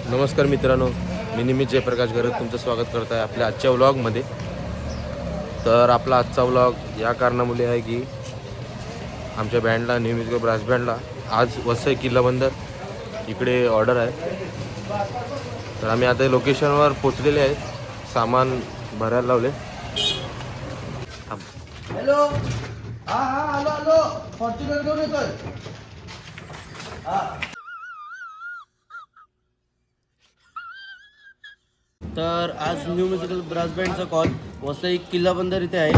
नमस्कार मित्रांनो, मी निमित जयप्रकाश गरज तुमचं स्वागत करत आहे आपल्या आजच्या व्लॉगमध्ये. तर आपला आजचा व्लॉग या कारणामुळे आहे की आमच्या बँडला नियमित ब्रास बँडला आज वसई किल्ला बंदर इकडे ऑर्डर आहे. तर आम्ही आता लोकेशनवर पोचलेले आहेत, सामान भरायला लावले. हॅलो, आलो फॉर्च्युनर घेऊन येतोय. तर आज न्यू म्युझिकल ब्रास बँडचा कॉल वसई किल्ला बंदर इथे आहे.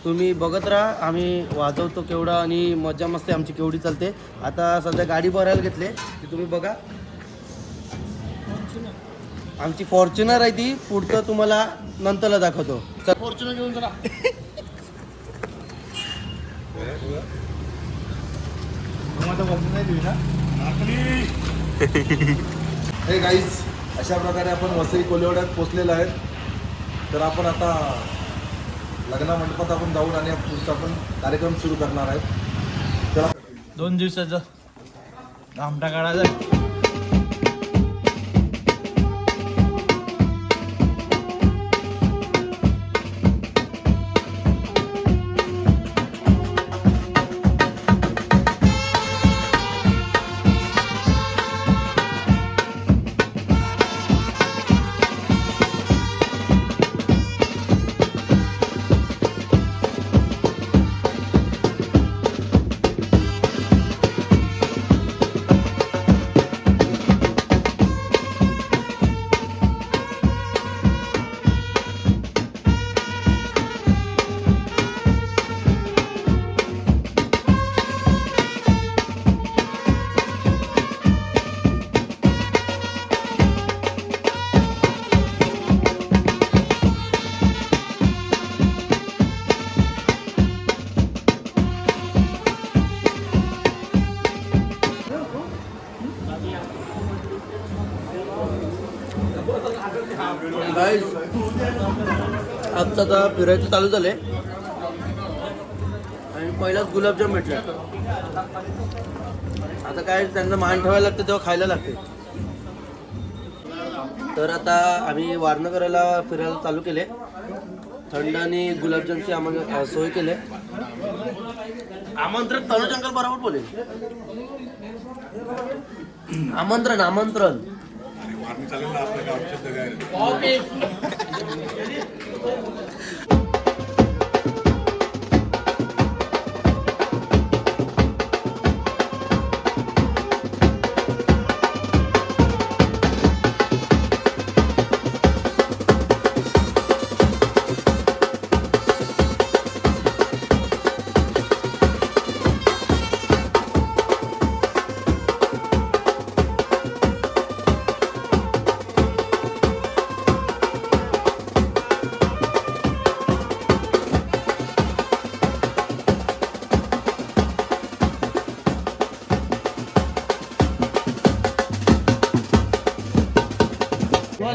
तुम्ही बघत राहा, आम्ही वाजवतो केवढा आणि मजा मस्ती आमची केवढी चालते. आता सध्या गाडी भरायला घेतले की तुम्ही बघा, आमची फॉर्च्युनर आहे ती. पुढचं तुम्हाला नंतरला दाखवतो. फॉर्च्युनर घेऊन चला. हे गाईज, अशा प्रकारे आपण वसई कोलिवाड्यात पोचलेलो आहेत. तर आपण आता लग्न मंडपात आपण जाऊन आणि पुढचा आपण कार्यक्रम सुरू करणार आहेत. चला, 2 दिवसाचा आमटा काढायचा. गाईज, आजचं आता फिरायचं चालू झालंय आणि पहिलाच गुलाबजाम भेटले. आता काय त्यांना मान ठेवायला लागतं तेव्हा खायला लागते. तर आता आम्ही वारणगराला फिरायला चालू केले. थंड आणि गुलाबजामची आम्हाला सोय केले. आमंत्रण तनुजंकल बरोबर बोले. आमंत्रण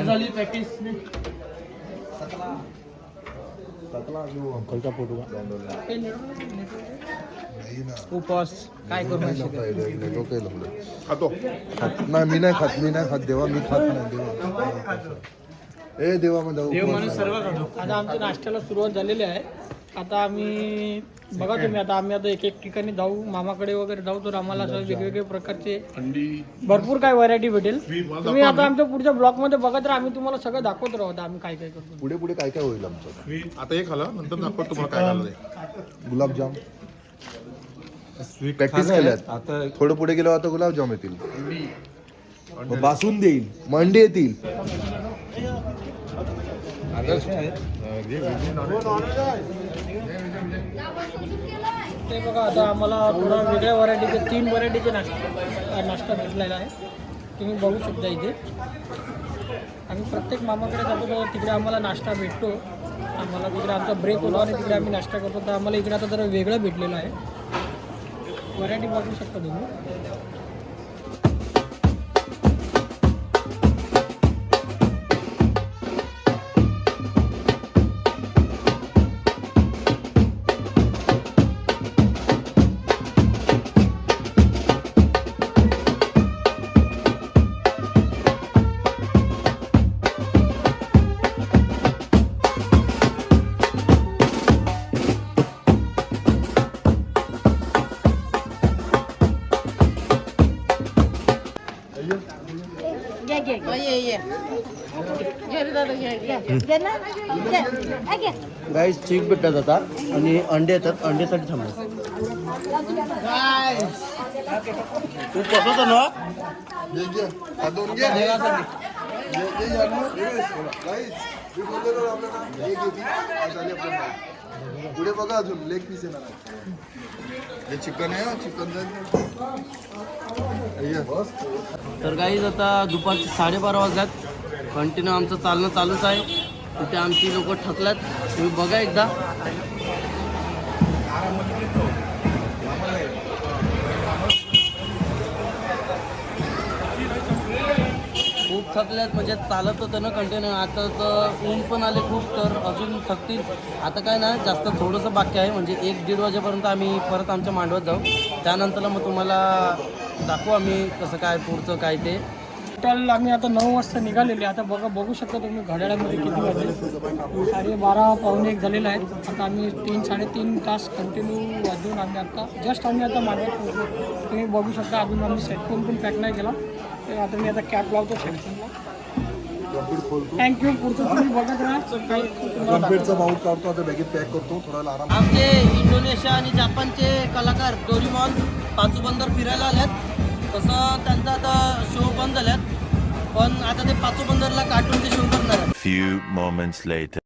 झाली प्रॅक्टिस. उपवास काय करू खातो नाही, मी नाही खात देवा, मी खात नाही देवा. ए देवा देव माणूस सर्व खातो. आता आमच्या नाश्त्याला सुरुवात झालेली आहे. आता आम्ही बघा तुम्ही, आता आम्ही आता एक ठिकाणी जाऊ, मामाकडे वगैरे जाऊ. तर आम्हाला असं वेगवेगळे प्रकारचे भरपूर काय व्हरायटी भेटेल. तुम्ही आता आमच्या पुढच्या ब्लॉक मध्ये बघा, तर आम्ही तुम्हाला सगळं दाखवत राहू आम्ही काय काय करतो. पुढे काय काय होईल आमचं. आता हे खाला, नंतर दाखवत तुम्हाला काय झालं. गुलाबजाम प्रॅक्टिस केल्यात. आता थोडं पुढे गेलो आता गुलाबजाम येतील, बासून देईल, मंडी येतील. ते बघा, आता आम्हाला थोडा वेगळ्या व्हरायटीचे 3 व्हरायटीचे नाश्ता भेटलेला आहे. तुम्ही बघू शकता इथे. आम्ही प्रत्येक मामाकडे जातो, तिकडे आम्हाला नाश्ता भेटतो. आम्हाला तिकडे आमचा ब्रेक होतो आणि तिकडे आम्ही नाश्ता करतो. तर आम्हाला इकडे आता जरा वेगळं भेटलेलं आहे. व्हरायटी बघू शकता तुम्ही. गाईस चीक भेटतात आता आणि अंडे येतात अंड्यासाठी थांबलो तू बसवतो ना पुढे बघा अजून लेग पीस येणार हे चिकन आहे चिकन तर गाईज आता दुपारचे 12:30 वाजल्यात कंटिन्यू आमचं चालणं चालूच आहे तिथे आमची लोक थकल्यात तुम्ही बघा एकदा खूप थकल्यात म्हणजे चालत होतं ना कंटिन्यू आता तर ऊन पण आले खूप तर अजून थकतील आता काय ना जास्त थोडंसं बाकी आहे म्हणजे 1-1:30 वाजेपर्यंत आम्ही परत आमच्या मांडवात जाऊ त्यानंतरला मग तुम्हाला दाखवू आम्ही कसं काय पुढचं काय ते टोटल आम्ही आता 9 वाजता निघालेले आता बघू शकता तुम्ही घड्याळामध्ये किती वाजले 12:30 पावणे 1 झालेलं आहेत आता आम्ही 3-3.5 तास कंटिन्यू वाजवून आम्ही आता मांडवात पोहोचलो तुम्ही बघू शकता अजून आम्ही सेटफोन पण पॅक नाही केला तर आता मी आता कॅप लावतो सेटफोनला थँक्यू पुढचं तुम्ही बघत राहा काही तुम्हाला गंभीरचा बाऊट काढतो आता बॅगेत पॅक करतो थोडा आराम आमचे इंडोनेशिया आणि जपानचे कलाकार डोरीमॉन पाचू बंदर फिरायला आल्यात तसं त्यांचा आता शो बंद झाल्यात पण आता ते पाचू बंदरला कार्टूनचे शो करणार आहेत Few moments later.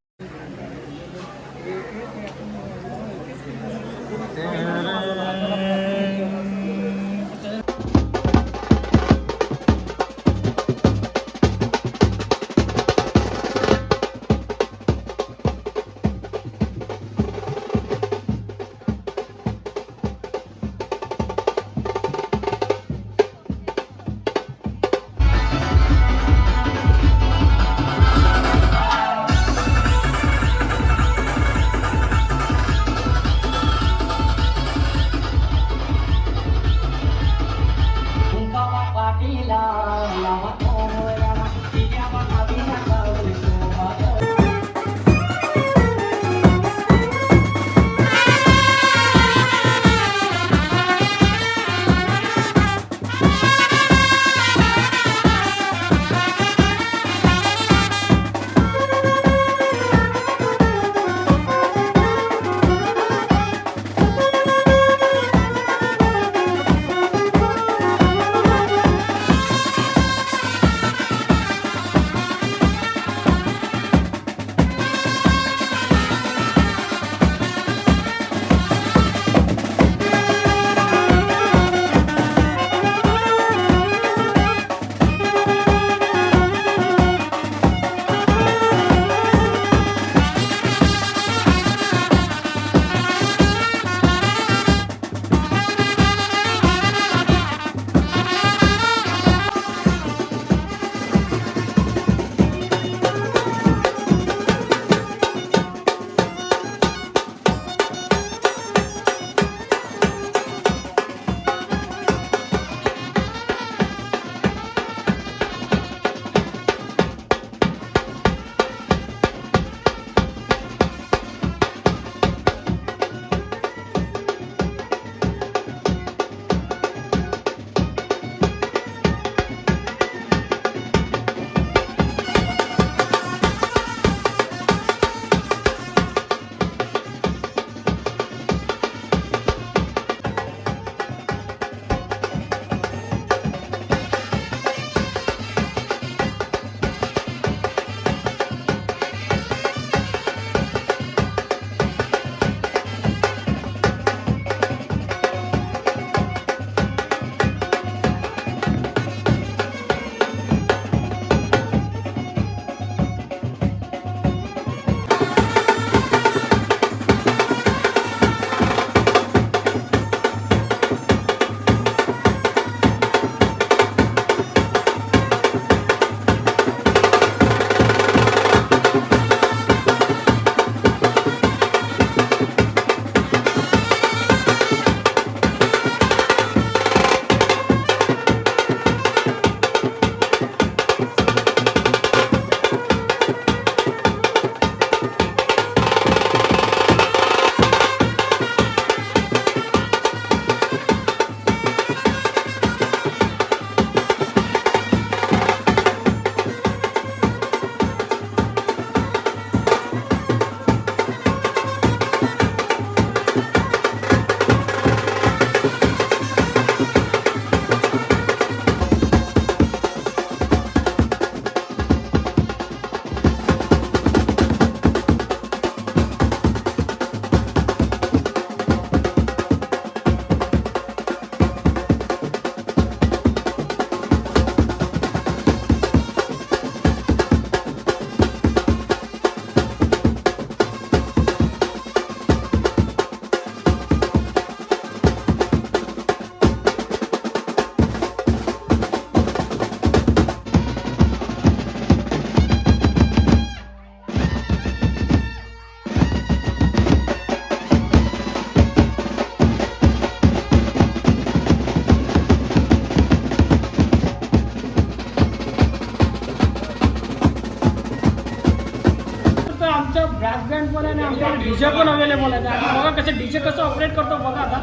आमच्याकडे डीजे पण अवेलेबल आहे. आणि बघा कसं डीजे कसं ऑपरेट करतो बघा. आता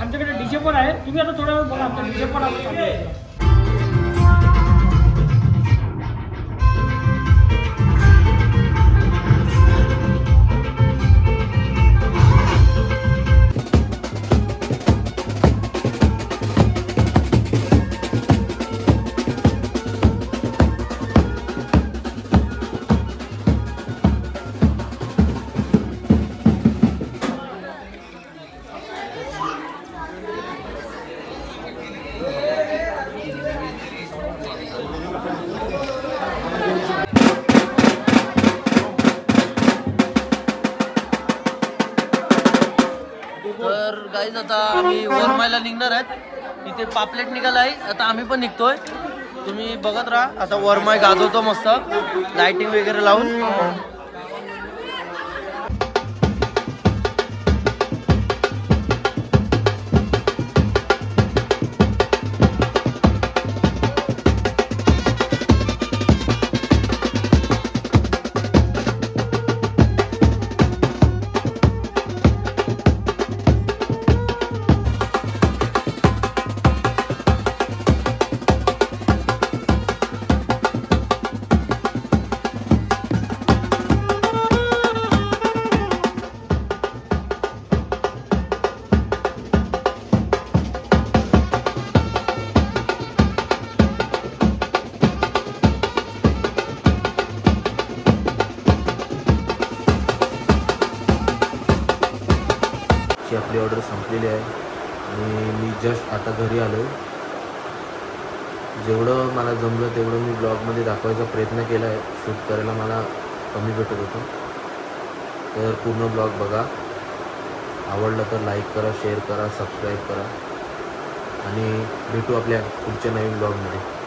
आमच्याकडे डीजे पण आहे. तुम्ही आता थोड्या वेळ बघा आमचा डीजे पण आता चालू आहे. तर गाईज आता आम्ही वरमायला निघणार आहेत. इथे पापलेट निघाला आहे. आता आम्ही पण निघतोय. तुम्ही बघत राहा. आता वरमाय गाजवतो मस्त लाइटिंग वगैरे लावून. ची आपली ऑर्डर संपलेली आहे आणि मी जस्ट आता घरी आलो. जेवढं मला जमलं तेवढं मी ब्लॉगमध्ये दाखवायचा प्रयत्न केला आहे. शूट करायला मला कमी भेटत होतं. तर पूर्ण ब्लॉग बघा. आवडलं तर लाईक करा, शेअर करा, सबस्क्राईब करा आणि भेटू आपल्या पुढच्या नवीन ब्लॉगमध्ये.